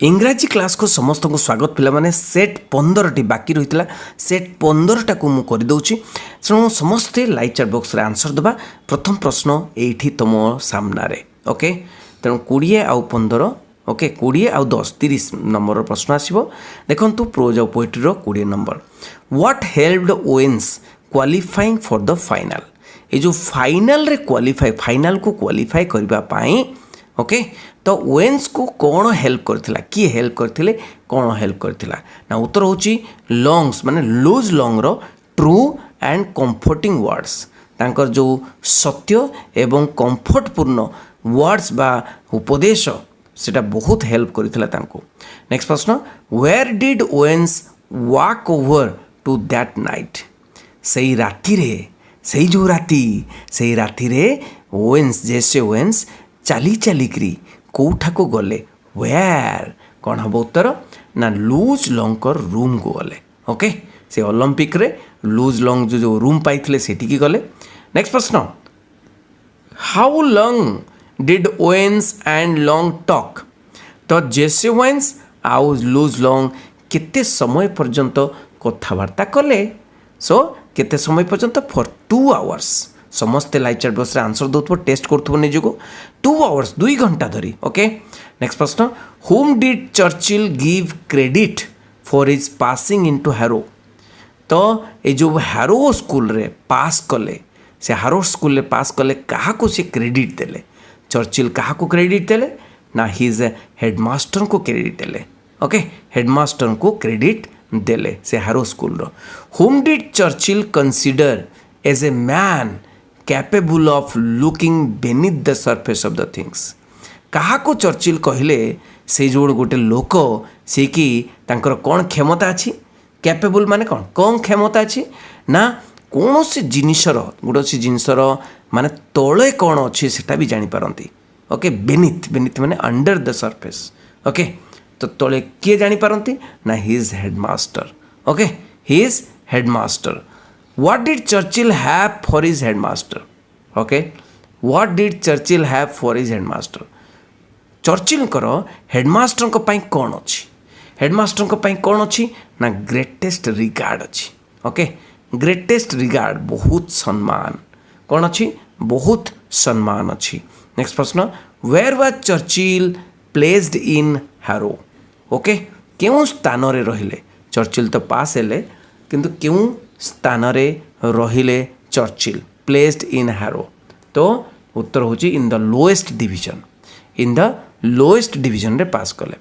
इंग्राजी class को समस्त को स्वागत पिला माने सेट 15 बाकी रही सेट 15 टा को मु कर दउची तेणु समस्ते लाइव चैट बॉक्स रे आंसर दबा। प्रथम प्रश्न एठी तुम सामना रे ओके तेणु 20 आउ 15 ओके 20 आउ 10 30 नंबर प्रश्न आसीबो। देखंतु प्रोज आउ पोएट्री रो 20 number what helped Owens qualifying for the final. ए जो फाइनल रे क्वालिफाई फाइनल को क्वालिफाई करबा पाई ओके तो ओवेन्स को कौन हेल्प करथिला किए हेल्प करथिले कौन हेल्प करथिला ना उत्तर होची लॉन्ग्स माने लूज लॉन्ग रो ट्रू एंड कंफर्टिंग वर्ड्स तांकर जो सत्य एवं कंफर्टपूर्ण वर्ड्स बा उपदेश सेटा बहुत हेल्प करथिला तांको। नेक्स्ट प्रश्न where did Owens walk over to that night. सही राति रे सही जो राति रे ओवेन्स जैसे ओवेन्स चाली चालिक्री कौठा को गले वेयर कौन हम उत्तर ना लूज लॉन्ग कर रूम को गले ओके से ओलंपिक रे लूज लॉन्ग जो रूम पाई सेठी की गले। नेक्स्ट प्रश्न how long did Owens and long talk. तो जेसे ओवेन्स आउ लूज लॉन्ग केते समय पर्यंत कथबार्ता कले सो केते समय पर्यंत फॉर 2 आवर्स। समस्ते लाइव चैट बॉक्स रे आंसर दउथबो टेस्ट करथबो निजको 2 आवर्स 2 घंटा धरी ओके। नेक्स्ट प्रश्न whom did Churchill give credit for his passing into harrow. तो ये जो हैरो स्कूल रे पास कले से हैरो स्कूल रे पास कले कहा को से क्रेडिट देले चर्चिल कहा को क्रेडिट देले ना हिज हेडमास्टर को क्रेडिट देले ओके हेडमास्टर को क्रेडिट देले से हैरो स्कूल रो। Whom did Churchill consider as a man capable of looking beneath the surface of the things. कहा को चर्चिल कहले से जो गोटे लोक से कि तांकर कौन क्षमता अच्छी कैपेबल माने कौन क्षमता अच्छी ना कौन से जिनिसर गोटे जिनसर माने तले कौन अच्छी सेटा भी जानी पारंती ओके बेनिथ बेनिथ माने अंडर द सरफेस ओके तो तले किए जानी पारंती ना his headmaster okay his headmaster. What did Churchill have for his headmaster? Okay, what did Churchill have for his headmaster? Churchill करो हेडमास्टर को पाई कौन अच्छी हेडमास्टर को पाई कौन अच्छी ना ग्रेटेस्ट रिगार्ड अच्छी ओके ग्रेटेस्ट रिगार्ड बहुत सम्मान कौन अच्छी बहुत सम्मान अच्छी। नेक्स्ट प्रश्न where was Churchill placed in Harrow okay क्यों स्थान रे रहिले चर्चिल तो पास हेले किंतु क्यों स्थान रे रहिले चर्चिल प्लेस्ड इन हैरो तो उत्तर होची इन द लोएस्ट डिवीजन रे पास कले।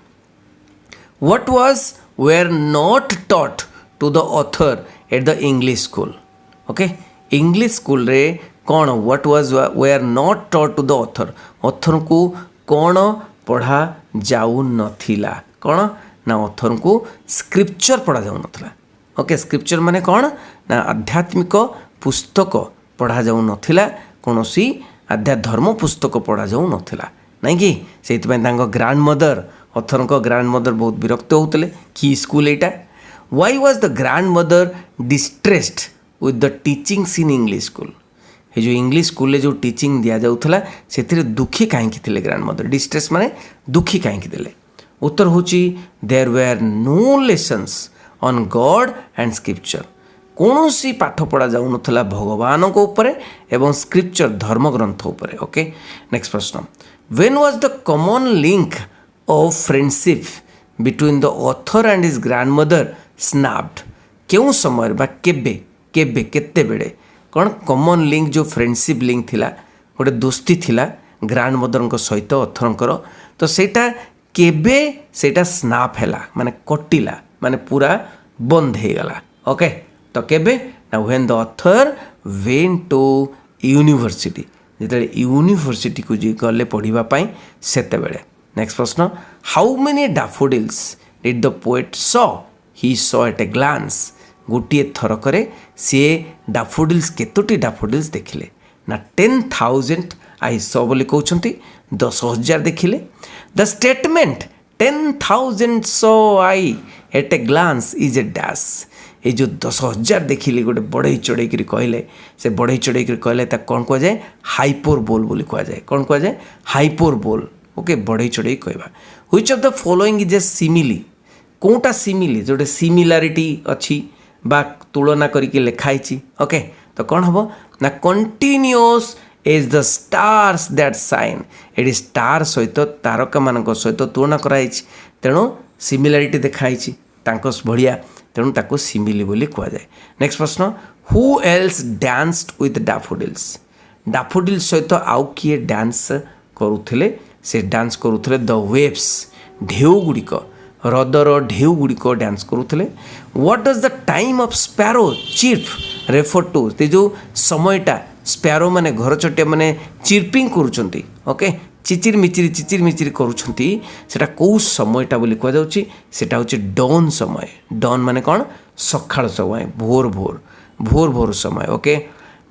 What was were not taught to the author at the English school okay English school रे कौन what was were not taught to the author को कौन पढ़ा जाऊ नथिला कौन ना ऑथर को स्क्रिप्चर पढ़ा जाऊ नथिला ओके स्क्रिप्चर माने कौन ना आध्यात्मिक पुस्तक पढ़ा जाऊ नथिला कौनसी धर्म पुस्तक पढ़ा जाऊ नथिला नहीं कि से ग्रांड मदर ऑथर को ग्रांड मदर बहुत विरक्त होते कि school Etah why was the grand mother distressed with the teachings in English school. ये जो इंग्लिश स्कूल जो टीचिंग दिया जाउथला सेथिरे दुखी काहे थिले ग्रांड मदर डिस्ट्रेस माने दुखी काहे देले। उत्तर होची there were no lessons on God and scripture कौन सी पाठ पढ़ा जाऊ नथला भगवान को ऊपर एवं स्क्रिप्चर धर्म ग्रंथ ऊपर ओके। नेक्स्ट प्रश्न when was the common link of friendship between the author and his grandmother snapped क्यों समय बा केबे केबे केते बेड़े कौन कॉमन लिंक जो फ्रेंडशिप लिंक थिला गोटे दोस्ती थिला ग्रैंडमदर को सहित ऑथर तो सेटा केबे सेटा स्नैप हैला माने कटिला माने पूरा बंद हो गला ओके तो केबे ना when the author went to university जिते यूनिवर्सिटी को गले पढ़िबा पाई सेते बेले। नेक्स्ट प्रश्न how many daffodils did the poet saw he saw at a glance गोटे थरकरे सी डैफोडिल्स केतोटी डैफोडिल्स देखिले ना 10,000 आई सॉ बोली कहउछंती 10,000 देखिले। The statement 10,000 saw I at a glance is a dash ये जो 10,000 देखिले गोटे बढ़ई चढ़ई कर कहले से बढ़ई चढ़ई कर कहले कौन कह जाए हाइपर बोल बोली कह जाए कौन कह जाए हाइपर बोल ओके बढ़ई चढ़ई कहवा। Which of the following is a simile कोटा सिमिली जोटे सिमिलारिटी अच्छी बा तुलना करके लिखाई ओके तो कौन हम ना continuous is the stars that shine ये स्टार सहित तारका मान सहित तुलना कराई तेणु सिमिलारिटी देखाई भाया तेणु ताको सिमिली बोली कहुए। नेक्स्ट प्रश्न who else danced with daffodils daffodils सहित आउ किए डांस करुले से डांस करुले द वेव्स ढेउ गुड़िक हृदर ढेउ गुड़िक डांस करुले। What does the time of sparrow chirp refer to ते जो समयटा स्पैरो माने घर चटिया माने चिर्पिंग करुचंती ओके चिचिर मिचिर करुछंती सेटा कौ समयटा बोली कह जाउची सेटा होची डॉन समय डॉन माने कौन सखाळ समय भोर भोर भोर भोर समय ओके।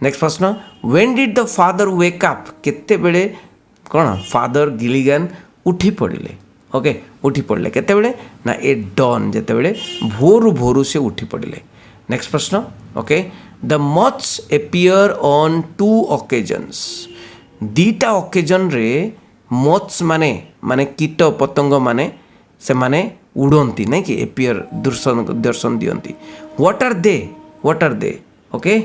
नेक्स्ट प्रश्न when did the father wake up केते बेले कौन फादर गिलिगन उठी पड़िले ओके उठी पड़े केते बेले ना ए डॉन जेते बेले भोर भोर से उठी पड़िले। नेक्स्ट प्रश्न okay the moths appear on 2 occasions दीटा ऑकेजन रे मथ्स माने माने कीट पतंग माने से माने उड़ती नहीं कि एपियर दर्शन दियंती। व्हाट आर दे ओके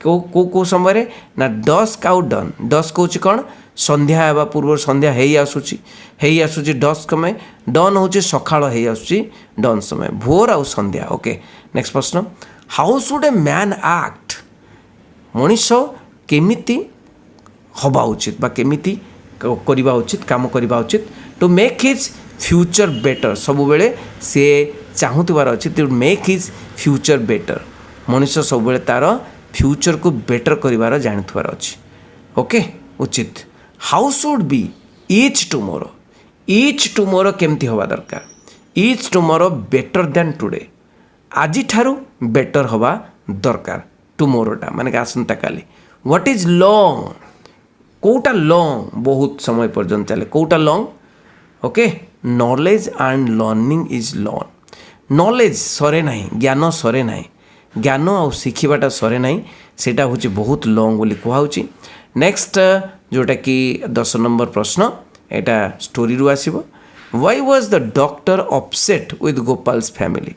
को समय ना डस्क आउ डन डस्क हूँ कौन संध्या होगा पूर्व संध्या है आसूची डस्क समय डन हूँ सकाळ है आसूची डन समय भोर आउ संध्या ओके। नेक्स्ट प्रश्न how should a man act Manish केमिति हवा उचित बा केमिति करवा उचित काम करवा उचित to make his future better सब बेले सी चाहूबार अच्छी to make his future better Manish सब बेले तार फ्यूचर को बेटर करिवार जानिथवार अच्छी ओके उचित। How should be each tomorrow केमती हवा दरकार each tomorrow better than today आज ठारू बेटर हवा दरकार टुमोरोटा माने आसंता काली। व्हाट इज लॉन्ग कोटा लॉन्ग बहुत समय पर्यंत चले कोटा long okay knowledge and learning is long knowledge सरे ना ज्ञान सरे ना ज्ञान आ शिखिबाटा सरे ना सेटा हूँ बहुत लॉन्ग बोली कहुच्छी। नेक्स्ट जोटा कि 10 नंबर प्रश्न एटा स्टोरी रु आसीबो why was the doctor upset with Gopal's family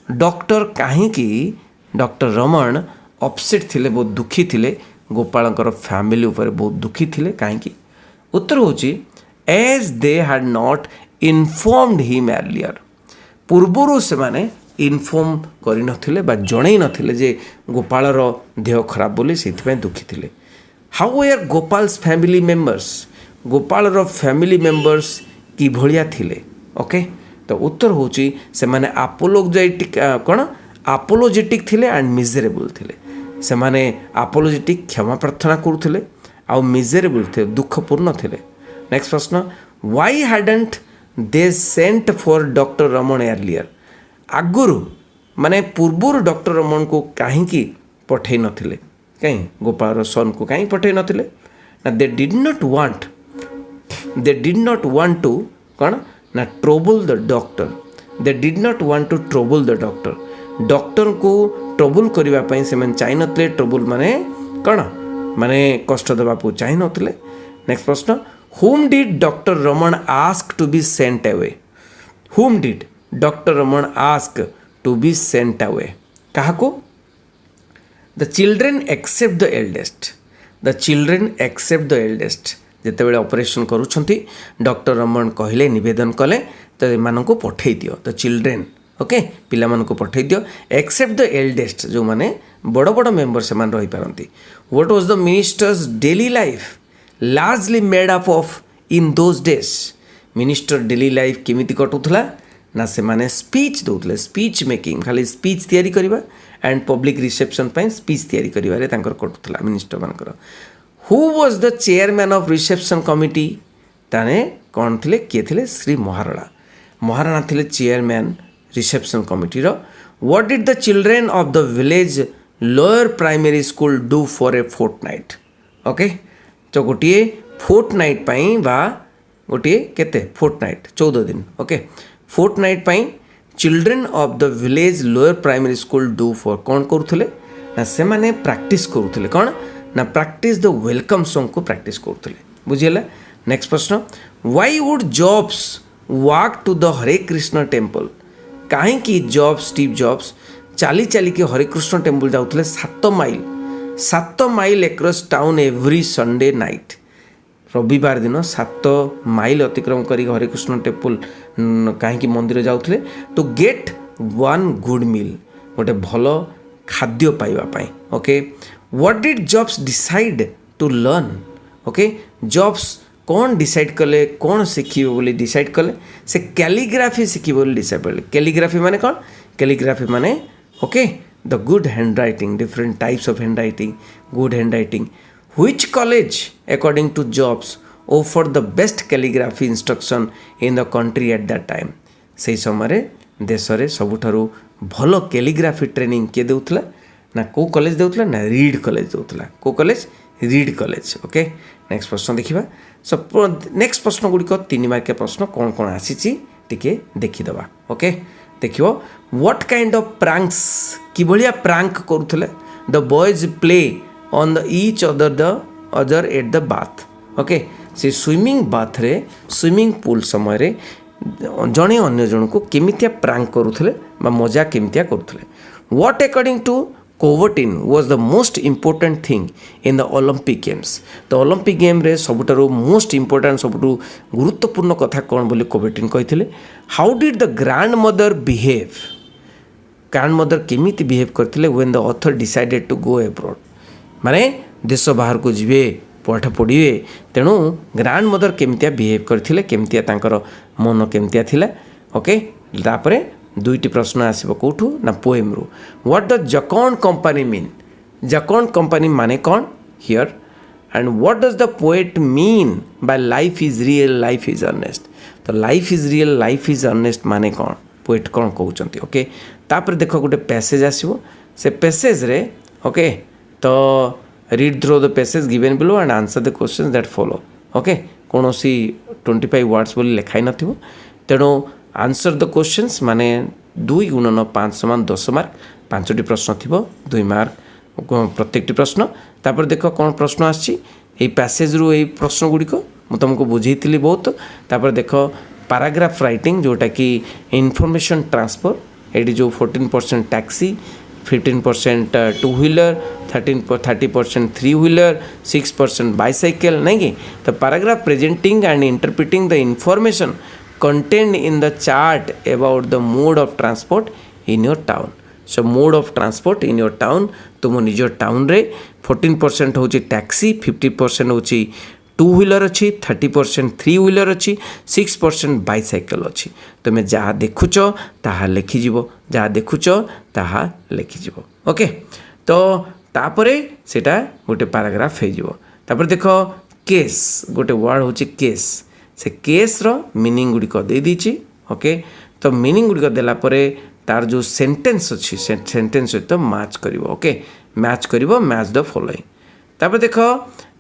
doctor कहीं डॉक्टर रमण अपसेट थिले बहुत दुखी थिले गोपालंकर फैमिली उपर बहुत दुखी थिले कहीं उत्तर होची as they had not informed him earlier पूर्वर से माने इनफॉर्म करि नथिले बा जणै नथिले जे गोपालर देह खराब बोली सेथिपय दुखी थिले। How were Gopal's family members गोपालर फैमिली मेंबर्स कि भलिया थिले ओके तो उत्तर होची से माने अपोलोजेटिक कौन अपोलोजेटिक थिले एंड मिजरेबल थिले से माने अपोलोजेटिक क्षमा प्रार्थना करुले आउ मिजरेबल थे दुखपूर्ण थिले। नेक्स्ट प्रश्न why hadn't they sent for doctor Raman earlier आगुरु माने पूर्वर डॉक्टर रमण को कहीं पठे नथिले कहीं गोपाल सन को कहीं पठे नथिले ना they did not want to कौन ना trouble the doctor they did not want to trouble the doctor को ट्रबल करने से चाह नथिले ट्रबल माने कौन माने कष्ट देवाक चाह नथिले। नेक्स्ट प्रश्न whom did doctor Raman ask to be sent away whom did doctor Raman ask to be sent away क्या the children except the eldest जितेबाला ऑपरेशन करुछंती डॉक्टर रमण कहले निवेदन कले तो एमान को पठे दियो द चिल्ड्रेन ओके पिला मान को पठे दियो एक्सेप्ट द एल्डेस्ट जो माने बड़ बड़ मेंबर से मान रही पारंती। What was the minister's daily life largely made up of in those days minister daily life केमिति कटुथला ना से माने स्पीच दउतले स्पीच मेकिंग खाली स्पीच तैयारी करबा एंड पब्लिक रिसेप्शन पई स्पीच तैयारी करिवारे तांकर कटुथला मिनिस्टर मानकर। Who was the chairman of reception committee ताने कौन थिले किए थिले श्री महाराणा थिले चेयरमैन रिसेप्शन कमिटी रो। What did the children of the village lower primary school do for a fortnight okay तो गोटे फोर्टनाइट पाई बा गोटे केते फोर्टनाइट 14 दिन ओके फोर्टनाइट पाई children of the village lower primary school do for कौन करुले ना से माने प्रैक्टिस करुले कौन ना प्रैक्टिस द वेलकम सॉन्ग को प्रैक्टिस करुले बुझीला। नेक्स्ट प्रश्न why would Jobs walk to the Hare Krishna temple? कहीं जॉब्स स्टीव जॉब्स चली चली के हरे कृष्ण टेम्पल जाऊे 7 mile across town every Sunday night. रविवार दिन 7 माइल अतिक्रम कर हरे कृष्ण टेम्पल कहीं मंदिर जाऊे टू गेट 1 गुड मील, गोटे भल खाद्य पाइबापी। Okay, what did Jobs decide to learn? Okay, Jobs कौन डिसाइड कले कौन शिखे बोली डिसाइड कले? से कैलीग्राफी शिखे बोली डिसाइड कले। कैलीग्राफी माने कौन? कैलीग्राफी माने okay the good handwriting, different types of handwriting, good handwriting. Which college according to jobs offer the best calligraphy instruction in the country at that time? से समय देश में सबुठारु भल calligraphy training किए देउथला ना को college देउथला ना read college देउथला। को college? Reed college. Okay, next प्रश्न देखिबा। सो नेक्स्ट प्रश्न गुड़िक 3 मार्किया प्रश्न कौन कौन आसी टिके देखीदबा। ओके, देखियो व्हाट काइंड ऑफ प्रैंक्स कि भलिया प्रैंक करूथले the boys play on the each other at the bath. Okay, से स्विमिंग बाथ रे स्विमिंग पूल समय रे जड़े अन्य जन को केमितिया प्रैंक करूथले बा मजा केमितिया करूथले। What according to Coubertin was the most important thing in the Olympic games? तो ओलंपिक गेम रे सबुठारु मोस्ट इम्पोर्टेंट सबुठु गुरुत्वपूर्ण कथा कौन बोली कोवटिन कहिथिले? How did the grandmother behave? Grandmother केमिति बिहेव करथिले when the author decided to go abroad? माने देश बाहर को जीवे पाठ पढ़िए, तेणु ग्रैंड मदर केमितिया बिहेव करथिले, केमितिया तांकर मन केमितिया थिला। ओके, तापरे 2टी प्रश्न आसब कौटू ना पोएम रु। What the jocund company mean? Jocund company माने कौन हियर? And what does the poet mean by life is real life is earnest? तो life is real life is earnest माने कौन? पोएट कौन कहते? ओके, तापर देख गोटे पैसेज आसो, से पैसेज रे ओके तो read through the passage given below and answer the question that follow. Okay, कौन सी 25 वर्ड्स बोली लिखाई नथिबो, तेणु आंसर द क्वेश्चंस माने 2 × 9 5 समान 10 मार्क। 5टी प्रश्न थी 2 मार्क प्रत्येकटी प्रश्न। तापर देख कौन प्रश्न आसी पैसेज रु ये प्रश्न गुड़िक मुझे तुमको बुझेली बहुत। तापर देख पैराग्राफ राइटिंग जोटा कि इनफॉरमेशन ट्रांसफर, ये जो 14% टैक्सी, 15% 2 व्हीलर, 30% 3 व्हीलर, 6% बाइसाइकिल, नहीं कि? तो paragraph presenting and interpreting the information contained in the chart about the mode of transport in your town. So mode of transport in your town, तुम निज town रे 14% होची taxi, 50% होची 2 wheeler अच्छी, 30% 3 wheeler अच्छी, 6% बाइसाइकिल अच्छी। तुम जहाँ देखुच ताहा लिखिजिव, जहाँ देखुच ताहा लिखिजिव। ओके, तो तापरे सेटा गोटे पैराग्राफ हो। तापर देख केस, गोटे वर्ड होची केस, से केस रो मीनिंग गुड़िक दे दीची। ओके, तो मीनिंग गुड़िक देला परे तार जो सेंटेंस अच्छी से सेंटेंस सहित मैच करिवो। ओके, मैच करिवो, मैच द फॉलोइंग। तापर देख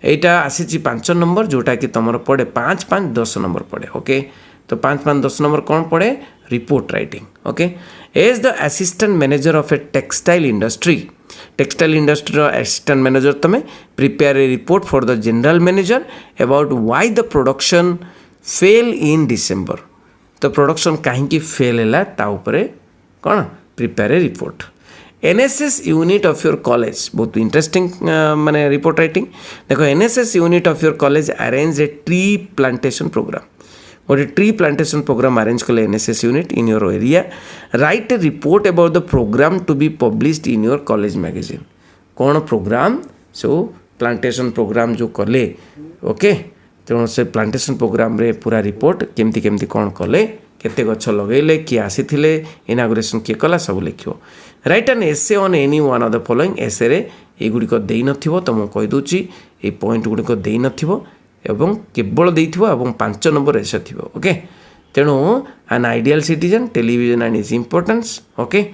एटा आसी 5 नंबर जोटा कि तुमर पड़े 5 5 10 नंबर पड़े। ओके, तो 5 5 10 नंबर कौन पड़े? Report writing. Okay, as the assistant manager of a textile industry, textile industry assistant manager तमें prepare a report for the general manager about why the production fell in December. तो production कहीं fell है ता उपरे कौन prepare a report. NSS unit of your college, बहुत interesting माने report writing. देखो NSS unit of your college arrange a tree plantation programme, गोटे ट्री प्लांटेशन प्रोग्राम अरेंज कले NSS unit in your area. Write a report about the programme to be published in your college magazine. कौन programme? So plantation programme जो कले। Okay, तेणु से plantation programme रे पूरा report केमती केमती कौन कले, केते गछ लगेले, किए आसीथिले, इनागुरेशन किए कला, सब लिखो। Write an essay on any one of the following. Essay रे ये गुड़िक देई नथिबो, तो मु कहि दोची ए पॉइंट गुड़िक देई नथिबो एवं केवल देइथिबो एवं 5 नंबर एसे थिबो। ओके, तेणु an ideal citizen, television and is importance. Okay,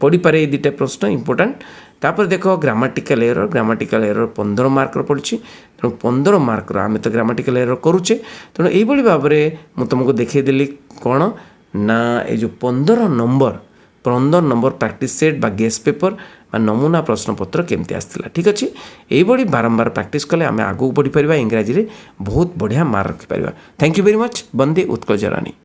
पढ़ी पारे 2टा प्रश्न इम्पोर्टेंट। तापर देख grammatical error, grammatical error 15 mark पड़ी। तेणु 15 मार्क आम तो ग्रामाटिकल एरर करुचे, तेणु यही भाव में मुझे तुमको देखदेली कौन ना ये जो 15 नंबर प्रैक्टिस सेट बा गेस पेपर बा नमूना प्रश्नपत्र केमती आसला। ठीक अच्छे, यही बारंबार प्रैक्टिस कले आम आगू बढ़ी पार, इंग्राजी में बहुत बढ़िया मार्क रखिपर। Thank you very much. बंदे उत्कल जरानी।